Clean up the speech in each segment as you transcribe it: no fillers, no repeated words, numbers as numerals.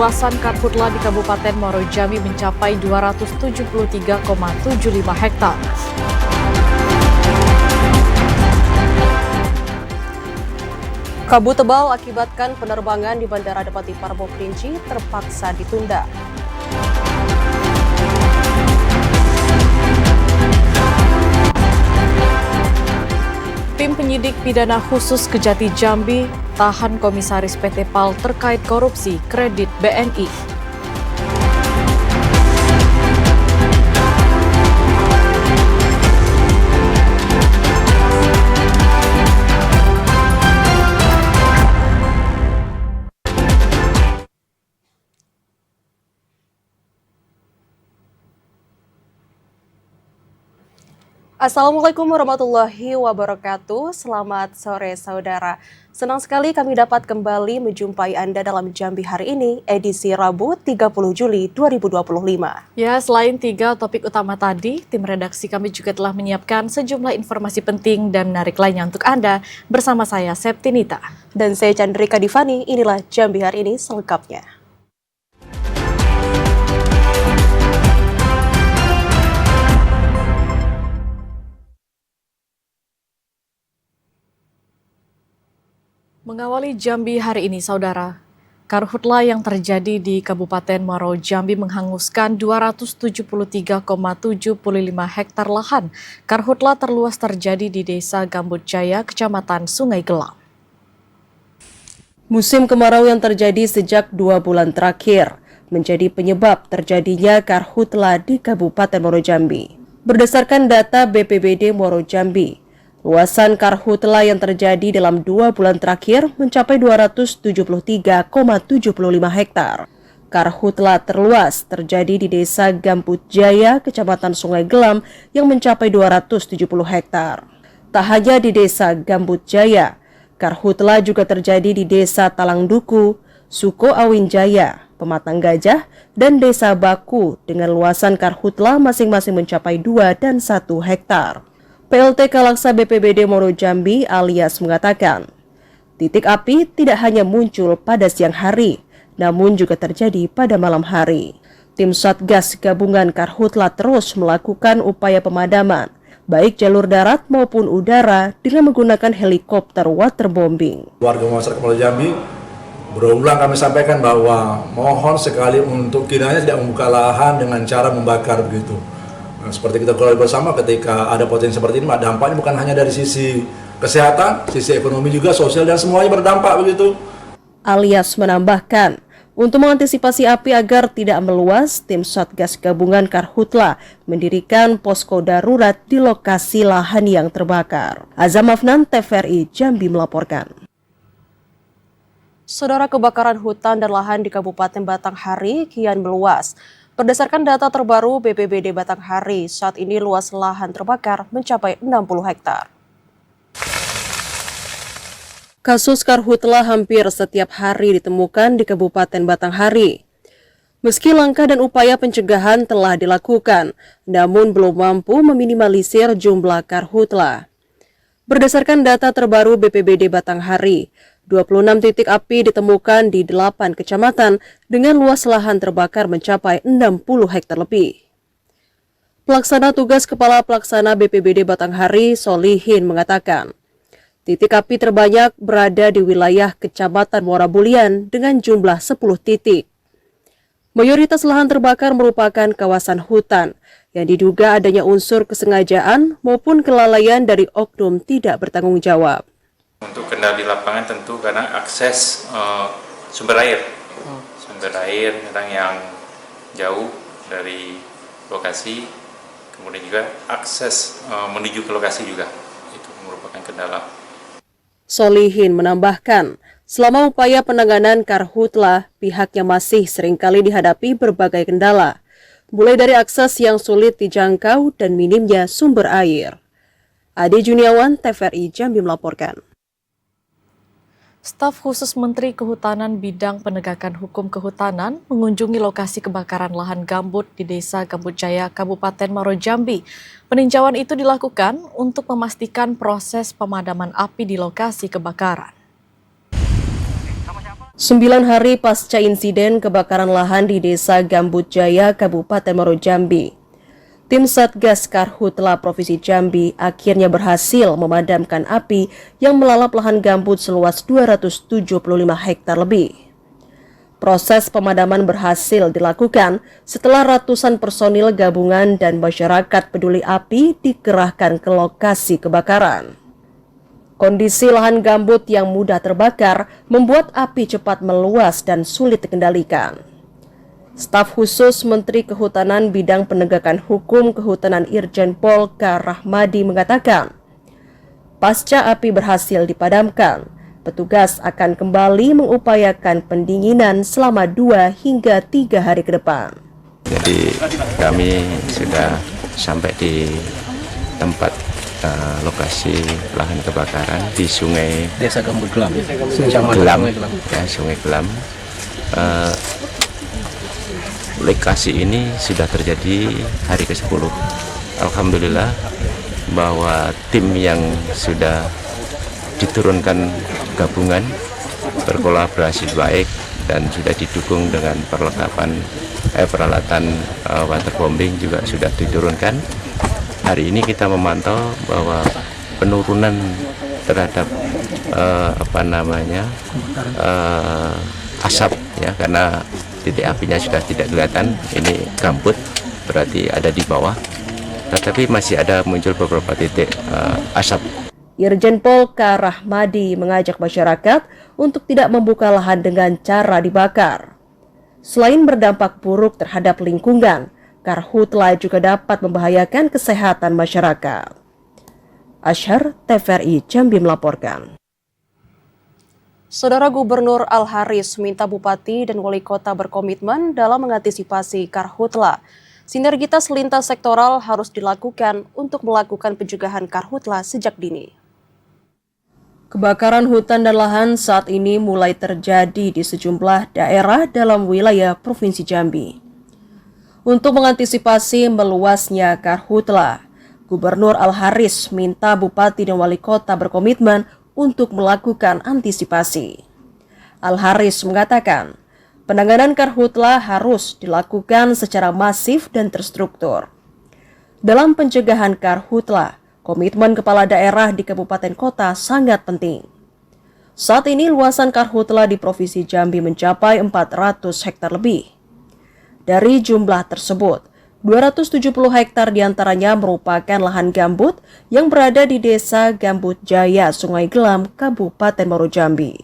luasan karhutla di Kabupaten Muaro Jambi mencapai 273,75 hektar. Kabut tebal akibatkan penerbangan di Bandara Depati Parbo Kerinci terpaksa ditunda. Tim penyidik pidana khusus Kejati Jambi tahan komisaris PT PAL terkait korupsi kredit BNI. Assalamualaikum warahmatullahi wabarakatuh. Selamat sore saudara. Senang sekali kami dapat kembali menjumpai Anda dalam Jambi hari ini, edisi Rabu 30 Juli 2025. Ya, selain 3 topik utama tadi, tim redaksi kami juga telah menyiapkan sejumlah informasi penting dan menarik lainnya untuk Anda. Bersama saya, Septinita. Dan saya Chandrika Divani, inilah Jambi hari ini selengkapnya. Mengawali Jambi hari ini, saudara, karhutla yang terjadi di Kabupaten Muaro Jambi menghanguskan 273,75 hektar lahan. Karhutla terluas terjadi di Desa Gambut Jaya, Kecamatan Sungai Gelam. Musim kemarau yang terjadi sejak 2 bulan terakhir menjadi penyebab terjadinya karhutla di Kabupaten Muaro Jambi. Berdasarkan data BPBD Muaro Jambi, luasan karhutla yang terjadi dalam 2 bulan terakhir mencapai 273,75 hektar. Karhutla terluas terjadi di Desa Gambut Jaya, Kecamatan Sungai Gelam yang mencapai 270 hektar. Tak hanya di Desa Gambut Jaya, karhutla juga terjadi di Desa Talangduku, Suko Awin Jaya, Pematang Gajah, dan Desa Baku dengan luasan karhutla masing-masing mencapai 2 dan 1 hektar. PLT Kalaksa BPBD Muaro Jambi alias mengatakan, titik api tidak hanya muncul pada siang hari, namun juga terjadi pada malam hari. Tim Satgas Gabungan Karhutla terus melakukan upaya pemadaman, baik jalur darat maupun udara dengan menggunakan helikopter waterbombing. Warga masyarakat Muaro Jambi berulang kami sampaikan bahwa mohon sekali untuk kiranya tidak membuka lahan dengan cara membakar begitu. Nah, seperti kita ketahui bersama, ketika ada potensi seperti ini, dampaknya bukan hanya dari sisi kesehatan, sisi ekonomi juga, sosial, dan semuanya berdampak begitu. Alias menambahkan, untuk mengantisipasi api agar tidak meluas, tim Satgas Gabungan Karhutla mendirikan posko darurat di lokasi lahan yang terbakar. Azam Afnan, TVRI Jambi melaporkan. Saudara, kebakaran hutan dan lahan di Kabupaten Batanghari kian meluas. Berdasarkan data terbaru BPBD Batanghari, saat ini luas lahan terbakar mencapai 60 hektar. Kasus karhutla hampir setiap hari ditemukan di Kabupaten Batanghari. Meski langkah dan upaya pencegahan telah dilakukan, namun belum mampu meminimalisir jumlah karhutla. Berdasarkan data terbaru BPBD Batanghari, 26 titik api ditemukan di 8 kecamatan dengan luas lahan terbakar mencapai 60 hektar lebih. Pelaksana tugas Kepala Pelaksana BPBD Batanghari, Solihin, mengatakan, titik api terbanyak berada di wilayah Kecamatan Muara Bulian dengan jumlah 10 titik. Mayoritas lahan terbakar merupakan kawasan hutan yang diduga adanya unsur kesengajaan maupun kelalaian dari oknum tidak bertanggung jawab. Untuk kendala di lapangan tentu karena akses sumber air memang yang jauh dari lokasi, kemudian juga akses menuju ke lokasi juga itu merupakan kendala. Solihin menambahkan, selama upaya penanganan karhutla, pihaknya masih seringkali dihadapi berbagai kendala, mulai dari akses yang sulit dijangkau dan minimnya sumber air. Ade Juniawan, TVRI Jambi melaporkan. Staf khusus Menteri Kehutanan Bidang Penegakan Hukum Kehutanan mengunjungi lokasi kebakaran lahan gambut di Desa Gambut Jaya, Kabupaten Muaro Jambi. Peninjauan itu dilakukan untuk memastikan proses pemadaman api di lokasi kebakaran. 9 hari pasca insiden kebakaran lahan di Desa Gambut Jaya, Kabupaten Muaro Jambi, tim Satgas Karhutla Provinsi Jambi akhirnya berhasil memadamkan api yang melalap lahan gambut seluas 275 hektar lebih. Proses pemadaman berhasil dilakukan setelah ratusan personil gabungan dan masyarakat peduli api dikerahkan ke lokasi kebakaran. Kondisi lahan gambut yang mudah terbakar membuat api cepat meluas dan sulit dikendalikan. Staf khusus Menteri Kehutanan Bidang Penegakan Hukum Kehutanan Irjen Pol K. Rahmadi mengatakan, pasca api berhasil dipadamkan, petugas akan kembali mengupayakan pendinginan selama 2 hingga 3 hari ke depan. Jadi kami sudah sampai di tempat lokasi lahan kebakaran di Sungai Desa Gambut Gelam, Sungai Gelam. Lokasi ini sudah terjadi hari ke-10. Alhamdulillah bahwa tim yang sudah diturunkan gabungan berkolaborasi baik dan sudah didukung dengan peralatan waterbombing juga sudah diturunkan. Hari ini kita memantau bahwa penurunan terhadap asap ya, karena titik apinya sudah tidak kelihatan. Ini gambut berarti ada di bawah, tetapi masih ada muncul beberapa titik asap. Irjen Pol K. Rahmadi mengajak masyarakat untuk tidak membuka lahan dengan cara dibakar. Selain berdampak buruk terhadap lingkungan, Karhutla juga dapat membahayakan kesehatan masyarakat. Asyhar, TVRI Jambi melaporkan. Saudara Gubernur Al-Haris minta Bupati dan Wali Kota berkomitmen dalam mengantisipasi Karhutla. Sinergitas lintas sektoral harus dilakukan untuk melakukan pencegahan Karhutla sejak dini. Kebakaran hutan dan lahan saat ini mulai terjadi di sejumlah daerah dalam wilayah Provinsi Jambi. Untuk mengantisipasi meluasnya Karhutla, Gubernur Al-Haris minta Bupati dan Wali Kota berkomitmen untuk melakukan antisipasi. Al-Haris mengatakan, penanganan Karhutla harus dilakukan secara masif dan terstruktur. Dalam pencegahan Karhutla, komitmen kepala daerah di kabupaten kota sangat penting. Saat ini luasan Karhutla di Provinsi Jambi mencapai 400 hektar lebih. Dari jumlah tersebut, 270 hektar diantaranya merupakan lahan gambut yang berada di Desa Gambut Jaya, Sungai Gelam, Kabupaten Muaro Jambi.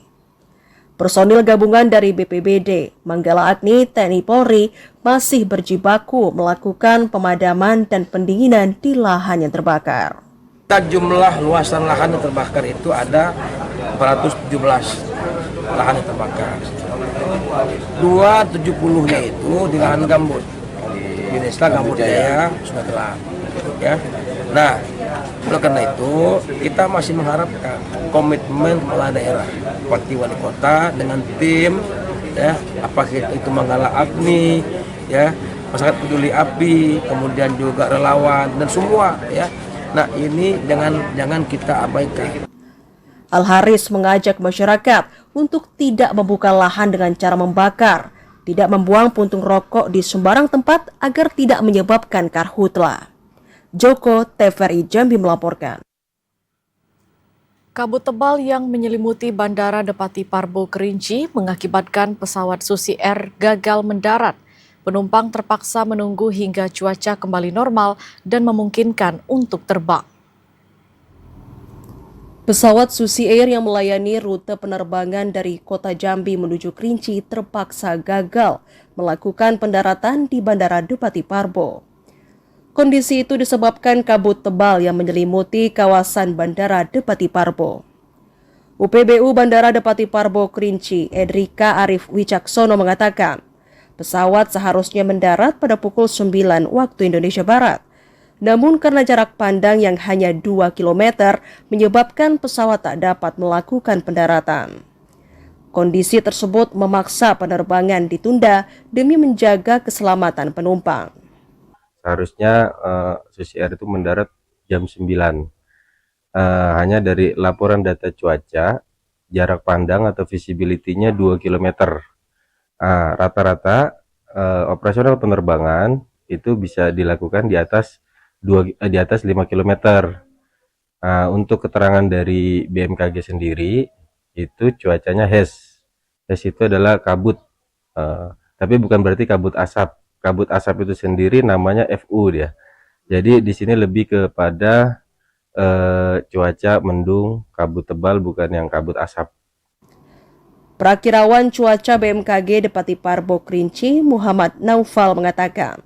Personil gabungan dari BPBD, Manggala Agni, TNI Polri masih berjibaku melakukan pemadaman dan pendinginan di lahan yang terbakar. Jumlah luasan lahan yang terbakar itu ada 417 lahan yang terbakar. 270-nya itu di lahan gambut di Desa Gambut Jaya, Sungai Gelam. Ya. Nah, oleh karena itu kita masih mengharapkan komitmen kepala daerah, Bupati Wali Kota dengan tim, ya, apakah itu Manggala Agni, ya, masyarakat peduli api, kemudian juga relawan dan semua, ya. Nah, ini jangan kita abaikan. Al-Haris mengajak masyarakat untuk tidak membuka lahan dengan cara membakar, tidak membuang puntung rokok di sembarang tempat agar tidak menyebabkan Karhutla. Joko, TVRI Jambi melaporkan. Kabut tebal yang menyelimuti Bandara Depati Parbo Kerinci mengakibatkan pesawat Susi Air gagal mendarat. Penumpang terpaksa menunggu hingga cuaca kembali normal dan memungkinkan untuk terbang. Pesawat Susi Air yang melayani rute penerbangan dari kota Jambi menuju Kerinci terpaksa gagal melakukan pendaratan di Bandara Depati Parbo. Kondisi itu disebabkan kabut tebal yang menyelimuti kawasan Bandara Depati Parbo. UPBU Bandara Depati Parbo Kerinci, Edrika Arif Wicaksono mengatakan, pesawat seharusnya mendarat pada pukul 9 waktu Indonesia Barat. Namun karena jarak pandang yang hanya 2 km menyebabkan pesawat tak dapat melakukan pendaratan. Kondisi tersebut memaksa penerbangan ditunda demi menjaga keselamatan penumpang. Seharusnya Susi Air itu mendarat jam 9. Hanya dari laporan data cuaca jarak pandang atau visibility-nya 2 km. Rata-rata operasional penerbangan itu bisa dilakukan di atas 5 km. Untuk keterangan dari BMKG sendiri itu cuacanya HES. HES itu adalah kabut. Tapi bukan berarti kabut asap. Kabut asap itu sendiri namanya FU dia. Jadi di sini lebih kepada cuaca mendung, kabut tebal, bukan yang kabut asap. Prakirawan cuaca BMKG Depati Parbo Kerinci, Muhammad Naufal mengatakan,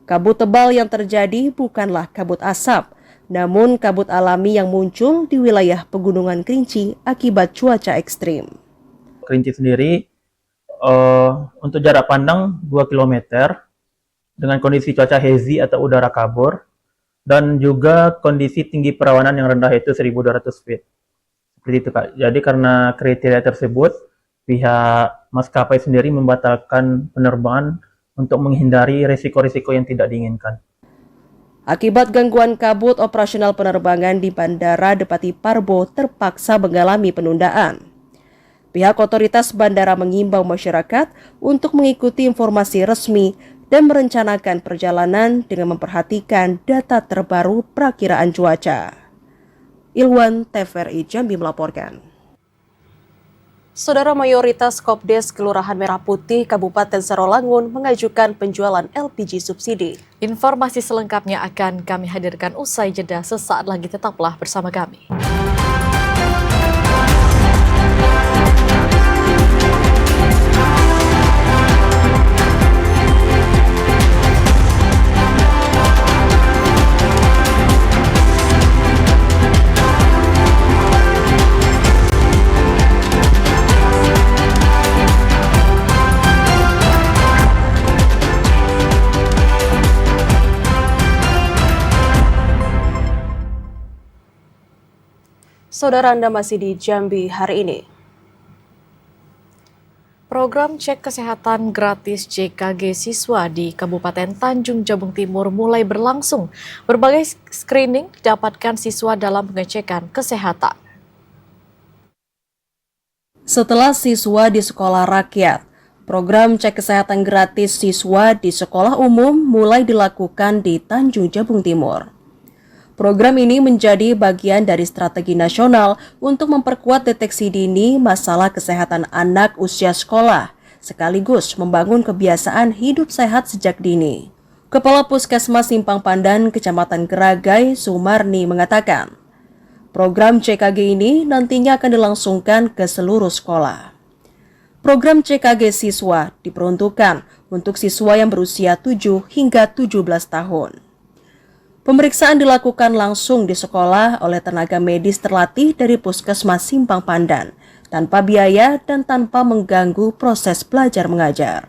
kabut tebal yang terjadi bukanlah kabut asap, namun kabut alami yang muncul di wilayah pegunungan Kerinci akibat cuaca ekstrim. Kerinci sendiri untuk jarak pandang 2 km dengan kondisi cuaca hazy atau udara kabur dan juga kondisi tinggi perawanan yang rendah yaitu 1.200 feet. Seperti itu, Kak. Jadi karena kriteria tersebut, pihak maskapai sendiri membatalkan penerbangan untuk menghindari risiko-risiko yang tidak diinginkan. Akibat gangguan kabut, operasional penerbangan di Bandara Depati Parbo terpaksa mengalami penundaan. Pihak otoritas bandara mengimbau masyarakat untuk mengikuti informasi resmi dan merencanakan perjalanan dengan memperhatikan data terbaru perakiraan cuaca. Ilwan, TVRI Jambi melaporkan. Saudara, mayoritas Kopdes Kelurahan Merah Putih Kabupaten Sarolangun mengajukan penjualan LPG subsidi. Informasi selengkapnya akan kami hadirkan usai jeda. Sesaat lagi, tetaplah bersama kami. Saudara, Anda masih di Jambi hari ini. Program cek kesehatan gratis JKG siswa di Kabupaten Tanjung Jabung Timur mulai berlangsung. Berbagai screening didapatkan siswa dalam pengecekan kesehatan. Setelah siswa di sekolah rakyat, program cek kesehatan gratis siswa di sekolah umum mulai dilakukan di Tanjung Jabung Timur. Program ini menjadi bagian dari strategi nasional untuk memperkuat deteksi dini masalah kesehatan anak usia sekolah, sekaligus membangun kebiasaan hidup sehat sejak dini. Kepala Puskesmas Simpang Pandan, Kecamatan Geragai, Sumarni mengatakan, program CKG ini nantinya akan dilangsungkan ke seluruh sekolah. Program CKG siswa diperuntukkan untuk siswa yang berusia 7 hingga 17 tahun. Pemeriksaan dilakukan langsung di sekolah oleh tenaga medis terlatih dari Puskesmas Simpang Pandan, tanpa biaya dan tanpa mengganggu proses belajar mengajar.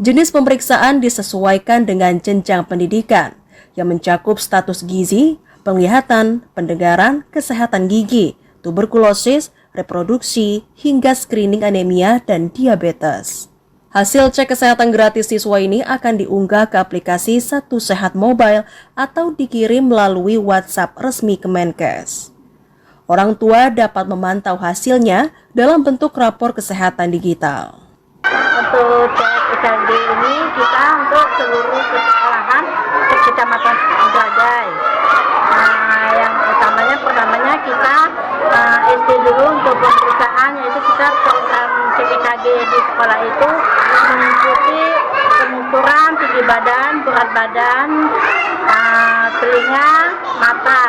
Jenis pemeriksaan disesuaikan dengan jenjang pendidikan yang mencakup status gizi, penglihatan, pendengaran, kesehatan gigi, tuberkulosis, reproduksi, hingga screening anemia dan diabetes. Hasil cek kesehatan gratis siswa ini akan diunggah ke aplikasi Satu Sehat Mobile atau dikirim melalui WhatsApp resmi Kemenkes. Orang tua dapat memantau hasilnya dalam bentuk rapor kesehatan digital. Untuk cek EKG ini kita untuk seluruh sekolahan Kecamatan Geragai. Yang pertamanya kita SD dulu untuk pemeriksaan, yaitu kita program cek EKG di sekolah itu mengikuti pengukuran tinggi badan, berat badan, telinga, mata.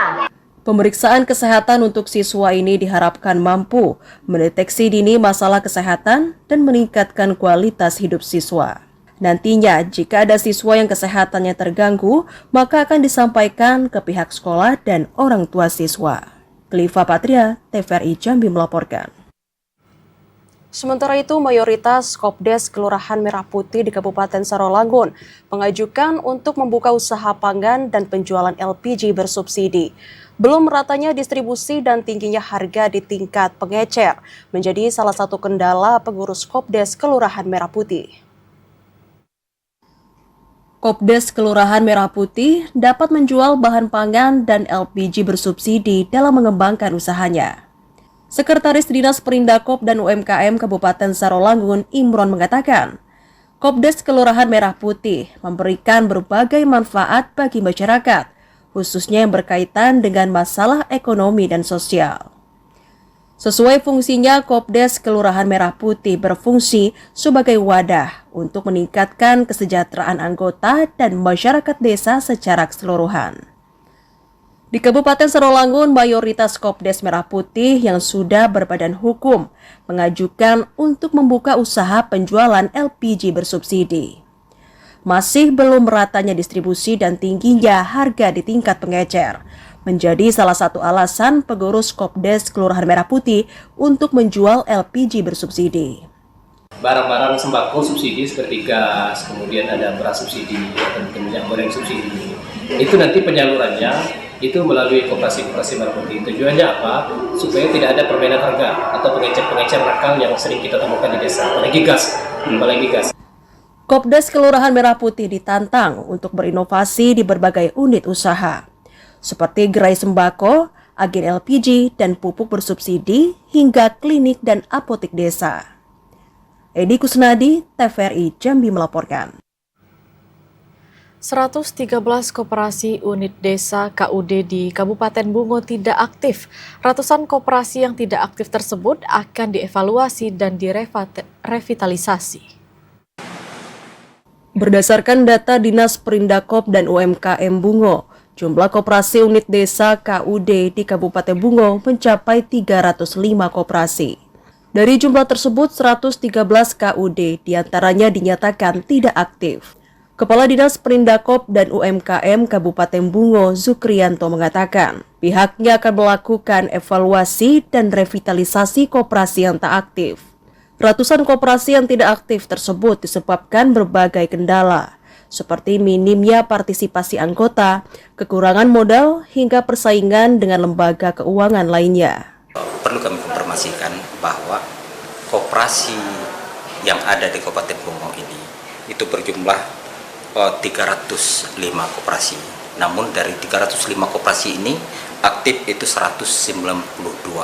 Pemeriksaan kesehatan untuk siswa ini diharapkan mampu mendeteksi dini masalah kesehatan dan meningkatkan kualitas hidup siswa. Nantinya, jika ada siswa yang kesehatannya terganggu, maka akan disampaikan ke pihak sekolah dan orang tua siswa. Kliva Patria, TVRI Jambi melaporkan. Sementara itu, mayoritas Kopdes Kelurahan Merah Putih di Kabupaten Sarolangun mengajukan untuk membuka usaha pangan dan penjualan LPG bersubsidi. Belum meratanya distribusi dan tingginya harga di tingkat pengecer menjadi salah satu kendala pengurus Kopdes Kelurahan Merah Putih. Kopdes Kelurahan Merah Putih dapat menjual bahan pangan dan LPG bersubsidi dalam mengembangkan usahanya. Sekretaris Dinas Perindakop dan UMKM Kabupaten Sarolangun, Imron, mengatakan, Kopdes Kelurahan Merah Putih memberikan berbagai manfaat bagi masyarakat, khususnya yang berkaitan dengan masalah ekonomi dan sosial. Sesuai fungsinya, Kopdes Kelurahan Merah Putih berfungsi sebagai wadah untuk meningkatkan kesejahteraan anggota dan masyarakat desa secara keseluruhan. Di Kabupaten Sarolangun, mayoritas Kopdes Merah Putih yang sudah berbadan hukum mengajukan untuk membuka usaha penjualan LPG bersubsidi. Masih belum meratanya distribusi dan tingginya harga di tingkat pengecer menjadi salah satu alasan pengurus Kopdes Kelurahan Merah Putih untuk menjual LPG bersubsidi. Barang-barang sembako subsidi seperti gas, kemudian ada beras subsidi, atau minyak goreng subsidi. Itu nanti penyalurannya itu melalui koperasi-koperasi Merah Putih. Tujuannya apa? Supaya tidak ada perbedaan harga atau pengecer-pengecer nakal yang sering kita temukan di desa, apalagi gas. Kopdes Kelurahan Merah Putih ditantang untuk berinovasi di berbagai unit usaha, seperti gerai sembako, agen LPG, dan pupuk bersubsidi, hingga klinik dan apotek desa. Edi Kusnadi, TVRI Jambi melaporkan. 113 koperasi unit desa KUD di Kabupaten Bungo tidak aktif. Ratusan koperasi yang tidak aktif tersebut akan dievaluasi dan direvitalisasi. Berdasarkan data Dinas Perindakop dan UMKM Bungo, jumlah koperasi unit desa KUD di Kabupaten Bungo mencapai 305 koperasi. Dari jumlah tersebut, 113 KUD diantaranya dinyatakan tidak aktif. Kepala Dinas Perindakop dan UMKM Kabupaten Bungo, Zukrianto, mengatakan pihaknya akan melakukan evaluasi dan revitalisasi koperasi yang tak aktif. Ratusan koperasi yang tidak aktif tersebut disebabkan berbagai kendala, seperti minimnya partisipasi anggota, kekurangan modal, hingga persaingan dengan lembaga keuangan lainnya. Perlu kami informasikan bahwa koperasi yang ada di Kabupaten Bungo ini itu berjumlah 305 koperasi. Namun dari 305 koperasi ini aktif itu 192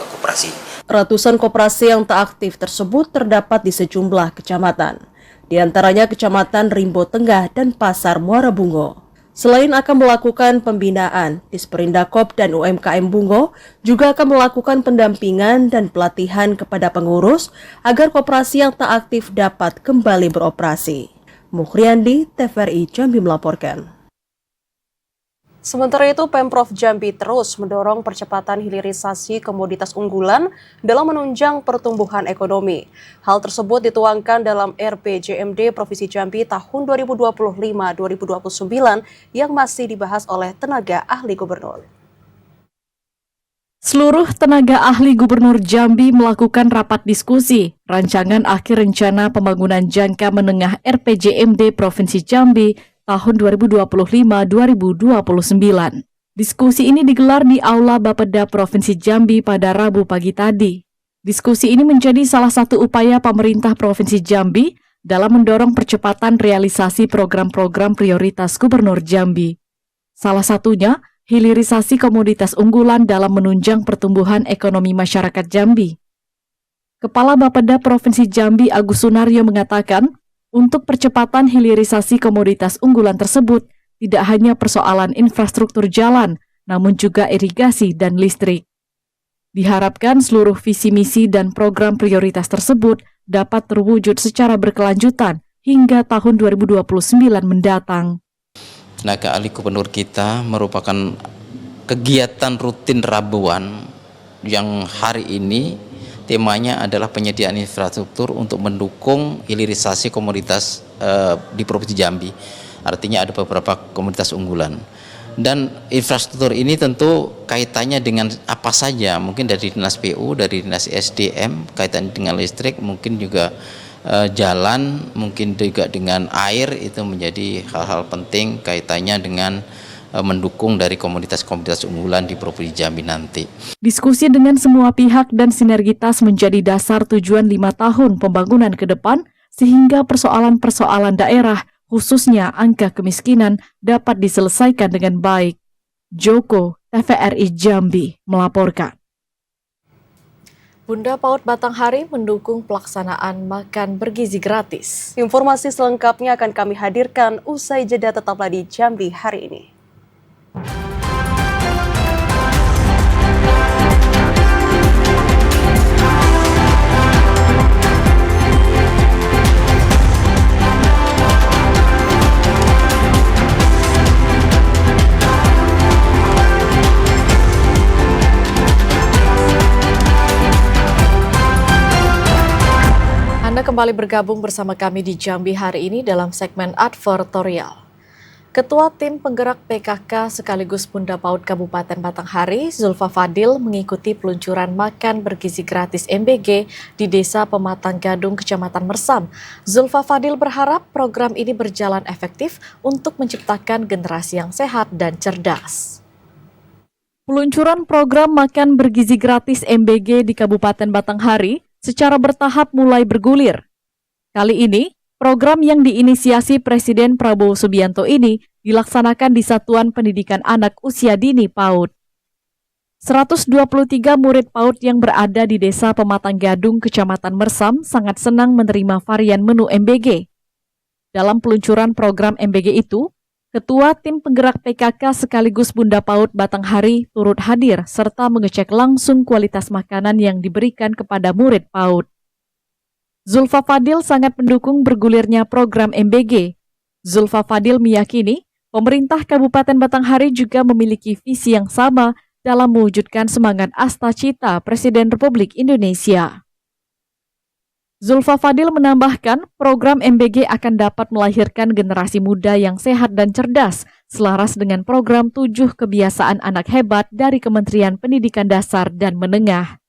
koperasi. Ratusan koperasi yang tak aktif tersebut terdapat di sejumlah kecamatan, di antaranya Kecamatan Rimbo Tengah dan Pasar Muara Bungo. Selain akan melakukan pembinaan, Disperindakop dan UMKM Bungo juga akan melakukan pendampingan dan pelatihan kepada pengurus agar koperasi yang tak aktif dapat kembali beroperasi. Mukhriandi, TVRI Jambi melaporkan. Sementara itu, Pemprov Jambi terus mendorong percepatan hilirisasi komoditas unggulan dalam menunjang pertumbuhan ekonomi. Hal tersebut dituangkan dalam RPJMD Provinsi Jambi tahun 2025-2029 yang masih dibahas oleh tenaga ahli gubernur. Seluruh tenaga ahli Gubernur Jambi melakukan rapat diskusi rancangan akhir rencana pembangunan jangka menengah RPJMD Provinsi Jambi tahun 2025-2029. Diskusi ini digelar di Aula Bapeda Provinsi Jambi pada Rabu pagi tadi. Diskusi ini menjadi salah satu upaya pemerintah Provinsi Jambi dalam mendorong percepatan realisasi program-program prioritas Gubernur Jambi. Salah satunya, hilirisasi komoditas unggulan dalam menunjang pertumbuhan ekonomi masyarakat Jambi. Kepala Bapeda Provinsi Jambi Agus Sunaryo mengatakan, untuk percepatan hilirisasi komoditas unggulan tersebut tidak hanya persoalan infrastruktur jalan, namun juga irigasi dan listrik. Diharapkan seluruh visi misi dan program prioritas tersebut dapat terwujud secara berkelanjutan hingga tahun 2029 mendatang. Tenaga ahli gubernur kita merupakan kegiatan rutin Rabuan yang hari ini temanya adalah penyediaan infrastruktur untuk mendukung hilirisasi komoditas di Provinsi Jambi. Artinya ada beberapa komoditas unggulan. Dan infrastruktur ini tentu kaitannya dengan apa saja, mungkin dari Dinas PU, dari Dinas SDM, kaitannya dengan listrik, mungkin juga jalan, mungkin juga dengan air, itu menjadi hal-hal penting kaitannya dengan mendukung dari komoditas-komoditas unggulan di Provinsi Jambi nanti. Diskusi dengan semua pihak dan sinergitas menjadi dasar tujuan 5 tahun pembangunan ke depan, sehingga persoalan-persoalan daerah, khususnya angka kemiskinan, dapat diselesaikan dengan baik. Joko, TVRI Jambi, melaporkan. Bunda PAUD Batanghari mendukung pelaksanaan makan bergizi gratis. Informasi selengkapnya akan kami hadirkan usai jeda, tetaplah di Jambi hari ini. Anda kembali bergabung bersama kami di Jambi hari ini dalam segmen advertorial. Ketua Tim Penggerak PKK sekaligus Bunda PAUD Kabupaten Batanghari, Zulfa Fadil, mengikuti peluncuran makan bergizi gratis MBG di Desa Pematang Gadung, Kecamatan Mersam. Zulfa Fadil berharap program ini berjalan efektif untuk menciptakan generasi yang sehat dan cerdas. Peluncuran program makan bergizi gratis MBG di Kabupaten Batanghari secara bertahap mulai bergulir. Kali ini, program yang diinisiasi Presiden Prabowo Subianto ini dilaksanakan di Satuan Pendidikan Anak Usia Dini PAUD. 123 murid PAUD yang berada di Desa Pematang Gadung, Kecamatan Mersam sangat senang menerima varian menu MBG. Dalam peluncuran program MBG itu, Ketua Tim Penggerak PKK sekaligus Bunda PAUD Batanghari turut hadir serta mengecek langsung kualitas makanan yang diberikan kepada murid PAUD. Zulfa Fadil sangat mendukung bergulirnya program MBG. Zulfa Fadil meyakini pemerintah Kabupaten Batanghari juga memiliki visi yang sama dalam mewujudkan semangat Astacita Presiden Republik Indonesia. Zulfa Fadil menambahkan program MBG akan dapat melahirkan generasi muda yang sehat dan cerdas, selaras dengan program 7 kebiasaan anak hebat dari Kementerian Pendidikan Dasar dan Menengah.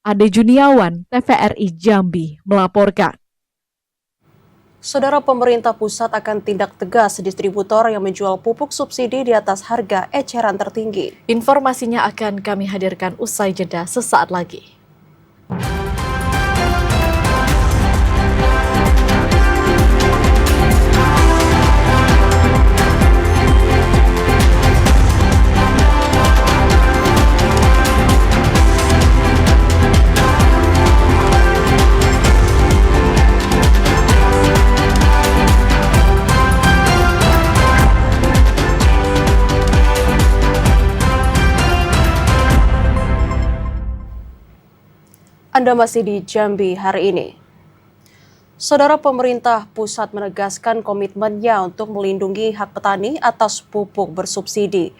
Ade Juniawan, TVRI Jambi, melaporkan. Saudara, pemerintah pusat akan tindak tegas distributor yang menjual pupuk subsidi di atas harga eceran tertinggi. Informasinya akan kami hadirkan usai jeda sesaat lagi. Anda masih di Jambi hari ini. Saudara, pemerintah pusat menegaskan komitmennya untuk melindungi hak petani atas pupuk bersubsidi.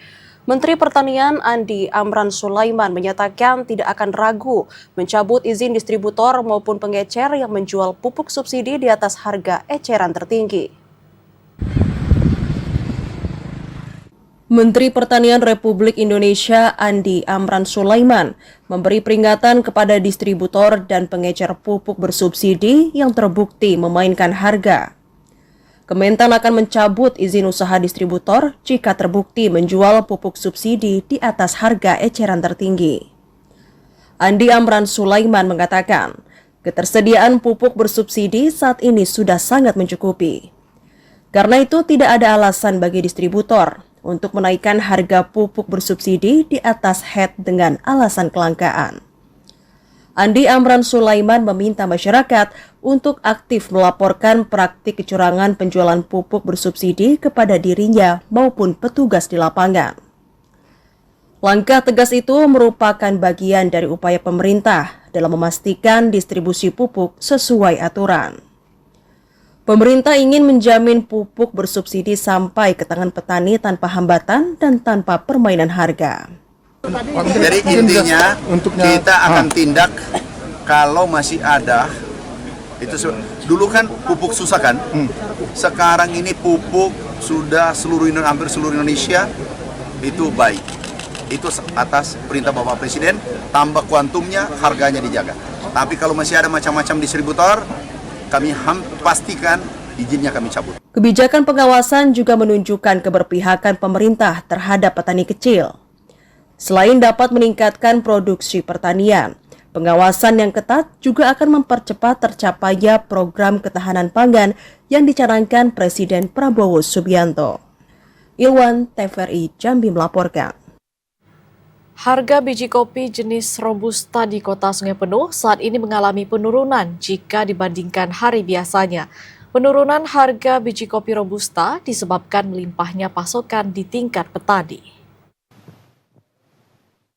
Menteri Pertanian Andi Amran Sulaiman menyatakan tidak akan ragu mencabut izin distributor maupun pengecer yang menjual pupuk subsidi di atas harga eceran tertinggi. Menteri Pertanian Republik Indonesia Andi Amran Sulaiman memberi peringatan kepada distributor dan pengecer pupuk bersubsidi yang terbukti memainkan harga. Kementan akan mencabut izin usaha distributor jika terbukti menjual pupuk subsidi di atas harga eceran tertinggi. Andi Amran Sulaiman mengatakan, ketersediaan pupuk bersubsidi saat ini sudah sangat mencukupi. Karena itu tidak ada alasan bagi distributor untuk menaikkan harga pupuk bersubsidi di atas head dengan alasan kelangkaan. Andi Amran Sulaiman meminta masyarakat untuk aktif melaporkan praktik kecurangan penjualan pupuk bersubsidi kepada dirinya maupun petugas di lapangan. Langkah tegas itu merupakan bagian dari upaya pemerintah dalam memastikan distribusi pupuk sesuai aturan. Pemerintah ingin menjamin pupuk bersubsidi sampai ke tangan petani tanpa hambatan dan tanpa permainan harga. Jadi intinya kita akan tindak kalau masih ada. Itu dulu kan pupuk susah kan? Sekarang ini pupuk sudah hampir seluruh Indonesia itu baik. Itu atas perintah Bapak Presiden, tambah kuantumnya, harganya dijaga. Tapi kalau masih ada macam-macam distributor, kami pastikan izinnya kami cabut. Kebijakan pengawasan juga menunjukkan keberpihakan pemerintah terhadap petani kecil. Selain dapat meningkatkan produksi pertanian, pengawasan yang ketat juga akan mempercepat tercapainya program ketahanan pangan yang dicanangkan Presiden Prabowo Subianto. Ilwan, TVRI Jambi melaporkan. Harga biji kopi jenis Robusta di Kota Sungai Penuh saat ini mengalami penurunan jika dibandingkan hari biasanya. Penurunan harga biji kopi Robusta disebabkan melimpahnya pasokan di tingkat petani.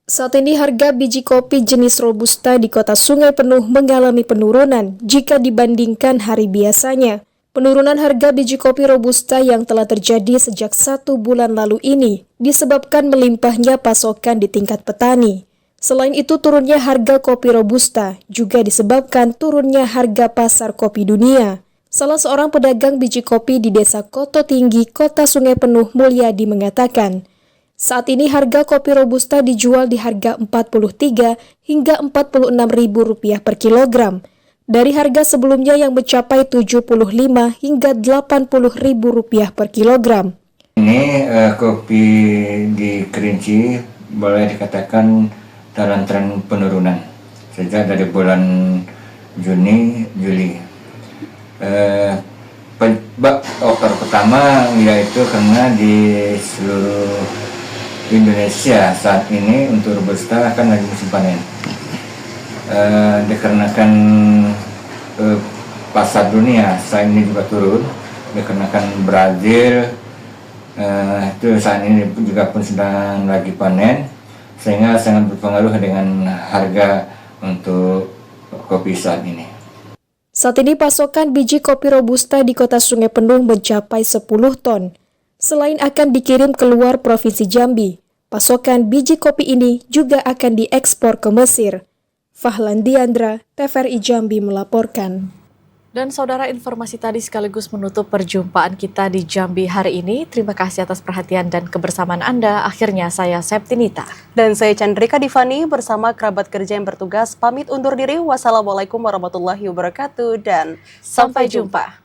Saat ini harga biji kopi jenis Robusta di Kota Sungai Penuh mengalami penurunan jika dibandingkan hari biasanya. Penurunan harga biji kopi Robusta yang telah terjadi sejak 1 bulan lalu ini disebabkan melimpahnya pasokan di tingkat petani. Selain itu, turunnya harga kopi Robusta juga disebabkan turunnya harga pasar kopi dunia. Salah seorang pedagang biji kopi di Desa Koto Tinggi, Kota Sungai Penuh, Mulyadi mengatakan, saat ini harga kopi Robusta dijual di harga Rp43 hingga Rp46.000 per kilogram. Dari harga sebelumnya yang mencapai Rp75 hingga Rp80.000 per kilogram. Ini kopi di Kerinci boleh dikatakan dalam tren penurunan sejak dari bulan Juni, Juli. Penyebab faktor pertama yaitu karena di seluruh Indonesia saat ini untuk Robusta akan lagi musim panen. Dikarenakan pasar dunia saat ini juga turun, dikarenakan Brazil itu saat ini juga pun sedang lagi panen, sehingga sangat berpengaruh dengan harga untuk kopi saat ini. Saat ini pasokan biji kopi Robusta di Kota Sungai Penuh mencapai 10 ton. Selain akan dikirim keluar Provinsi Jambi, pasokan biji kopi ini juga akan diekspor ke Mesir. Fahlan Diandra, TVRI Jambi melaporkan. Dan saudara, informasi tadi sekaligus menutup perjumpaan kita di Jambi hari ini. Terima kasih atas perhatian dan kebersamaan Anda. Akhirnya saya Septinita. Dan saya Chandrika Divani bersama kerabat kerja yang bertugas pamit undur diri. Wassalamualaikum warahmatullahi wabarakatuh dan sampai jumpa.